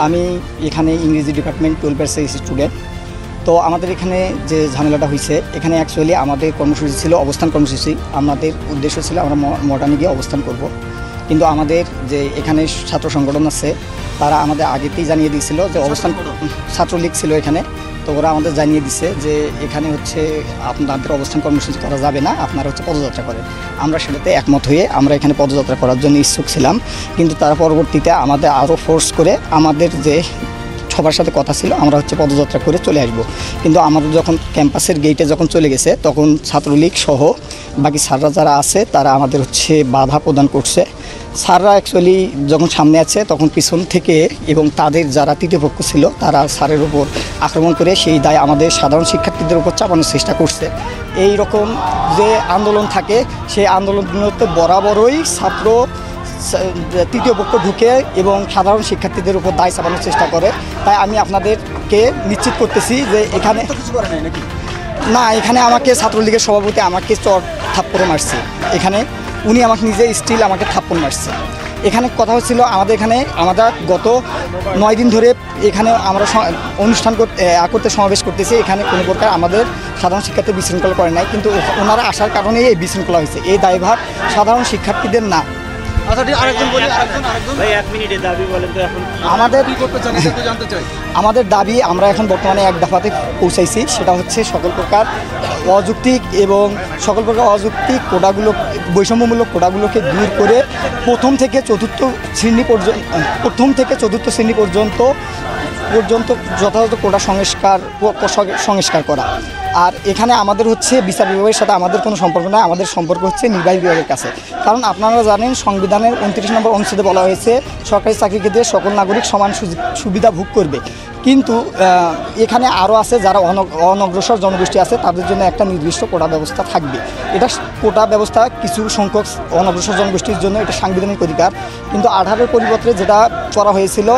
আমি এখানে ইংরেজি ডিপার্টমেন্ট 12 স্টুডেন্ট। তো আমাদের এখানে যে ঝামেলাটা হয়েছে, এখানে অ্যাকচুয়ালি আমাদের কর্মসূচি ছিল অবস্থান কর্মসূচি। আমাদের উদ্দেশ্য ছিল আমরা মডার্নে গিয়ে অবস্থান করব, কিন্তু আমাদের যে এখানে ছাত্র সংগঠন আছে তারা আমাদের আগেতেই জানিয়ে দিয়েছিল যে অবস্থান, ছাত্রলীগ ছিল এখানে। তো ওরা আমাদের জানিয়ে দিছে যে এখানে হচ্ছে আপনাদের অবস্থান কর্মসূচি করা যাবে না, আপনারা হচ্ছে পদযাত্রা করেন। আমরা সেটাতে একমত হয়ে আমরা এখানে পদযাত্রা করার জন্য ইচ্ছুক ছিলাম, কিন্তু তারা পরবর্তীতে আমাদের আরও ফোর্স করে আমাদের যে সবার সাথে কথা ছিল আমরা হচ্ছে পদযাত্রা করে চলে আসব। কিন্তু আমাদের যখন ক্যাম্পাসের গেটে যখন চলে গেছে তখন ছাত্রলীগ সহ বাকি স্যাররা যারা আছে তারা আমাদের হচ্ছে বাধা প্রদান করছে। স্যাররা অ্যাকচুয়ালি যখন সামনে আছে তখন পিছন থেকে এবং তাদের যারা তৃতীয় পক্ষ ছিল তারা স্যারের উপর আক্রমণ করে সেই দায় আমাদের সাধারণ শিক্ষার্থীদের উপর চাপানোর চেষ্টা করছে। এই রকম যে আন্দোলন থাকে সেই আন্দোলনগুলোতে বরাবরই ছাত্র তৃতীয় পক্ষ ঢুকে এবং সাধারণ শিক্ষার্থীদের উপর দায় চাপানোর চেষ্টা করে। তাই আমি আপনাদেরকে নিশ্চিত করতেছি যে এখানে না, এখানে আমাকে ছাত্রলীগের সভাপতি আমাকে চট থাপ্পড় মারছে। এখানে উনি আমাকে নিজে স্টিল আমাকে থাপ্পড় মারছে। এখানে কথা হচ্ছিল আমাদের এখানে গত 9 দিন ধরে এখানে আমরা অনুষ্ঠান করতে সমাবেশ করতেছি। এখানে কোনো প্রকার আমাদের সাধারণ শিক্ষার্থী বিশৃঙ্খলা করে নাই, কিন্তু ওনারা আসার কারণেই এই বিশৃঙ্খলা হয়েছে। এই দায়ভার সাধারণ শিক্ষার্থীদের না। আমাদের দাবি আমরা এখন বর্তমানে এক দফাতে পৌঁছাইছি, সেটা হচ্ছে সকল প্রকার অযৌক্তিক কোটাগুলো, বৈষম্যমূলক কোটাগুলোকে দূর করে প্রথম থেকে চতুর্থ শ্রেণী পর্যন্ত যথাযথ কোটা সংস্কার করা। আর এখানে আমাদের হচ্ছে বিচার বিভাগের সাথে আমাদের কোনো সম্পর্ক নয়, আমাদের সম্পর্ক হচ্ছে নির্বাহী বিভাগের কাছে। কারণ আপনারা জানেন সংবিধানের 29 নম্বর অনুচ্ছেদে বলা হয়েছে সরকারি চাকরিক্ষেত্রে সকল নাগরিক সমান সুবিধা ভোগ করবে। কিন্তু এখানে আরও আছে যারা অনগ্রসর জনগোষ্ঠী আছে, তাদের জন্য একটা নির্দিষ্ট কোটা ব্যবস্থা থাকবে। এটা কোটা ব্যবস্থা কিছু সংখ্যক অনগ্রসর জনগোষ্ঠীর জন্য এটা সাংবিধানিক অধিকার, কিন্তু 18-এর পরিবর্তে যেটা করা হয়েছিল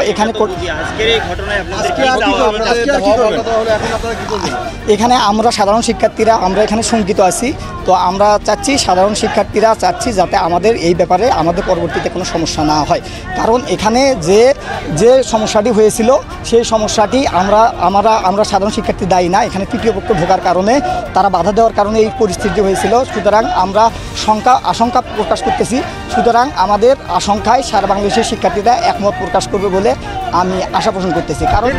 এখানে আমরা সাধারণ শিক্ষার্থীরা আমরা এখানে শঙ্কিত আছি। তো আমরা চাচ্ছি, সাধারণ শিক্ষার্থীরা চাচ্ছি যাতে আমাদের এই ব্যাপারে আমাদের পরবর্তীতে কোনো সমস্যা না হয়। কারণ এখানে যে সমস্যাটি হয়েছিল সেই সমস্যাটি আমরা সাধারণ শিক্ষার্থী দায়ী না। এখানে তৃতীয় পক্ষ ঢোকার কারণে, তারা বাধা দেওয়ার কারণে এই পরিস্থিতি হয়েছিল। সুতরাং আমরা আশঙ্কা প্রকাশ করতেছি। সুতরাং আমাদের আশঙ্কায় সারা বাংলাদেশের শিক্ষার্থীরা একমত প্রকাশ করবে বলে আমি আশা পোষণ করতেছি। কারণ